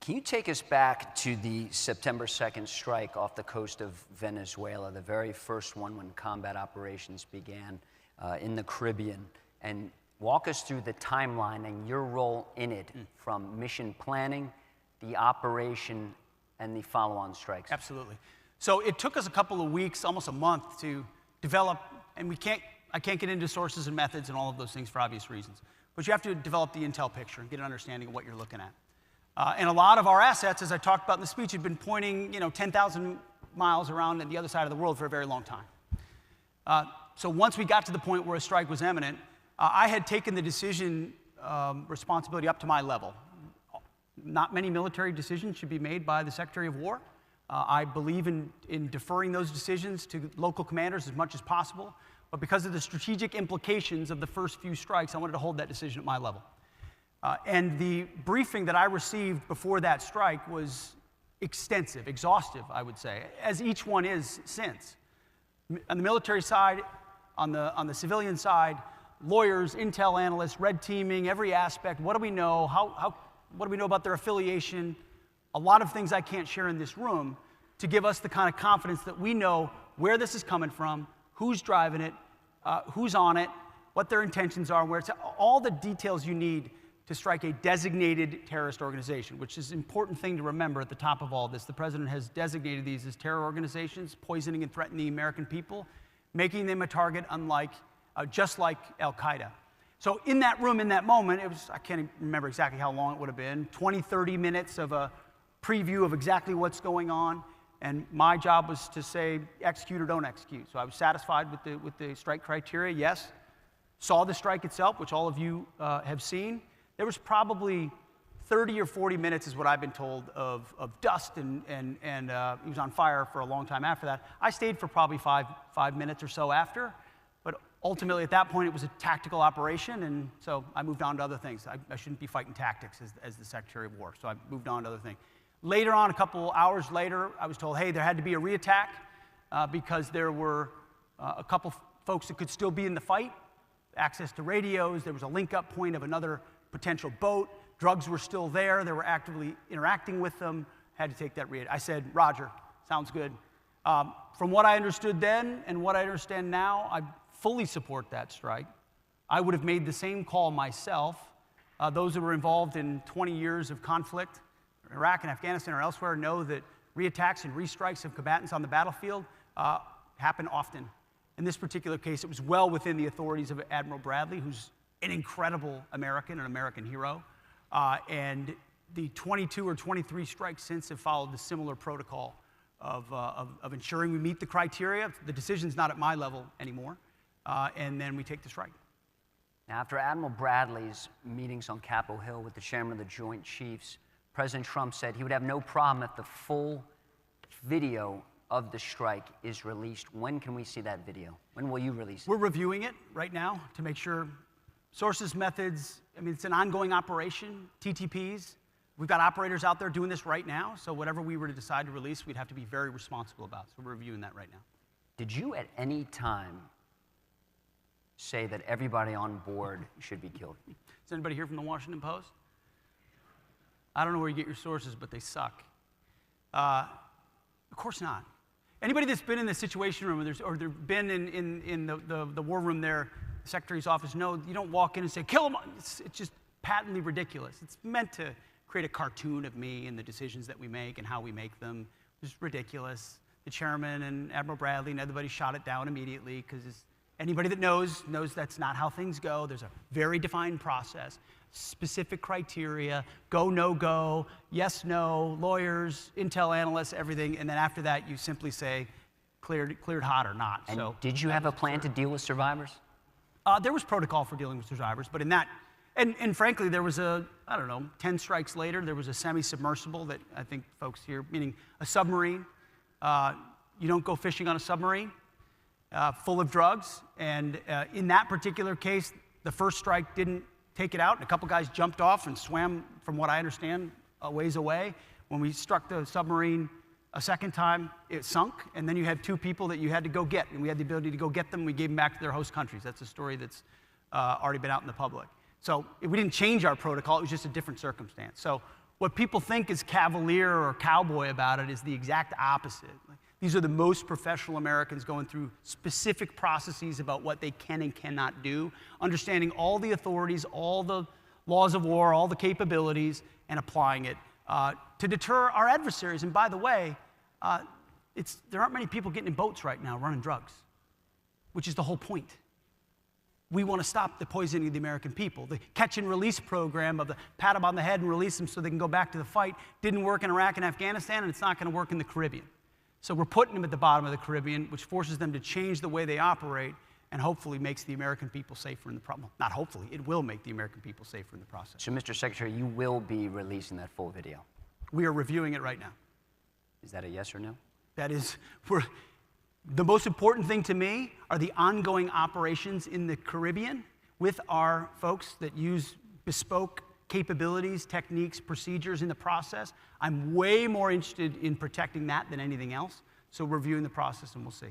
Can you take us back to the September 2nd strike off the coast of Venezuela, the very first one when combat operations began in the Caribbean, and walk us through the timeline and your role in it from mission planning, the operation, and the follow-on strikes? Absolutely. So it took us a couple of weeks, almost a month, to develop, and I can't get into sources and methods and all of those things for obvious reasons, but you have to develop the intel picture and get an understanding of what you're looking at. And a lot of our assets, as I talked about in the speech, had been pointing 10,000 miles around at the other side of the world for a very long time. So once we got to the point where a strike was imminent, I had taken the decision responsibility up to my level. Not many military decisions should be made by the Secretary of War. I believe in deferring those decisions to local commanders as much as possible. But because of the strategic implications of the first few strikes, I wanted to hold that decision at my level. And the briefing that I received before that strike was extensive, exhaustive, I would say, as each one is since. On the military side, on the civilian side, lawyers, intel analysts, red teaming, every aspect. What do we know? What do we know about their affiliation? A lot of things I can't share in this room to give us the kind of confidence that we know where this is coming from, who's driving it, who's on it, what their intentions are, where it's all the details you need to strike a designated terrorist organization, which is an important thing to remember at the top of all this. The president has designated these as terror organizations, poisoning and threatening the American people, making them a target just like Al-Qaeda. So in that room, in that moment, it was, I can't even remember exactly how long it would have been, 20, 30 minutes of a preview of exactly what's going on. And my job was to say, execute or don't execute. So I was satisfied with the strike criteria, yes. Saw the strike itself, which all of you have seen. There was probably 30 or 40 minutes, is what I've been told, of dust, and he was on fire for a long time after that. I stayed for probably five minutes or so after, but ultimately at that point it was a tactical operation, and so I moved on to other things. I shouldn't be fighting tactics as the Secretary of War, so I moved on to other things. Later on, a couple hours later, I was told, hey, there had to be a reattack because there were a couple folks that could still be in the fight, access to radios, there was a link-up point of another potential boat, drugs were still there, they were actively interacting with them, had to take that reattack. I said, Roger, sounds good. From what I understood then and what I understand now, I fully support that strike. I would have made the same call myself. Those who were involved in 20 years of conflict in Iraq and Afghanistan or elsewhere know that reattacks and restrikes of combatants on the battlefield happen often. In this particular case, it was well within the authorities of Admiral Bradley, who's an incredible American, an American hero. And the 22 or 23 strikes since have followed the similar protocol of ensuring we meet the criteria. The decision's not at my level anymore. And then we take the strike. Now, after Admiral Bradley's meetings on Capitol Hill with the chairman of the Joint Chiefs, President Trump said he would have no problem if the full video of the strike is released. When can we see that video? When will you release it? We're reviewing it right now to make sure sources, methods, I mean, it's an ongoing operation, TTPs. We've got operators out there doing this right now, so whatever we were to decide to release, we'd have to be very responsible about. So we're reviewing that right now. Did you at any time say that everybody on board should be killed? Is anybody here from the Washington Post? I don't know where you get your sources, but they suck. Of course not. Anybody that's been in the Situation Room or they've been in the war room there, the Secretary's office, no, you don't walk in and say, kill him. It's just patently ridiculous. It's meant to create a cartoon of me and the decisions that we make and how we make them. It's ridiculous. The chairman and Admiral Bradley and everybody shot it down immediately because anybody that knows that's not how things go. There's a very defined process, specific criteria, go, no go, yes, no, lawyers, intel analysts, everything, and then after that you simply say cleared hot or not. And so did you have a plan to deal with survivors? There was protocol for dealing with survivors, but in that, and frankly, there was 10 strikes later, there was a semi-submersible that I think folks here, meaning a submarine. You don't go fishing on a submarine full of drugs, and in that particular case, the first strike didn't take it out, and a couple guys jumped off and swam, from what I understand, a ways away. When we struck the submarine a second time, it sunk, and then you had two people that you had to go get, and we had the ability to go get them. We gave them back to their host countries. That's a story that's already been out in the public. So we didn't change our protocol. It was just a different circumstance. So What people think is cavalier or cowboy about it is the exact opposite. These are the most professional Americans going through specific processes about what they can and cannot do, understanding all the authorities, all the laws of war, all the capabilities, and applying it to deter our adversaries. And by the way, there aren't many people getting in boats right now running drugs, which is the whole point. We want to stop the poisoning of the American people. The catch and release program of the pat them on the head and release them so they can go back to the fight didn't work in Iraq and Afghanistan, and it's not going to work in the Caribbean. So we're putting them at the bottom of the Caribbean, which forces them to change the way they operate and hopefully makes the American people safer in the process. Not hopefully, it will make the American people safer in the process. So, Mr. Secretary, you will be releasing that full video. We are reviewing it right now. Is that a yes or no? That is, the most important thing to me are the ongoing operations in the Caribbean with our folks that use bespoke capabilities, techniques, procedures in the process. I'm way more interested in protecting that than anything else. So we're reviewing the process and we'll see.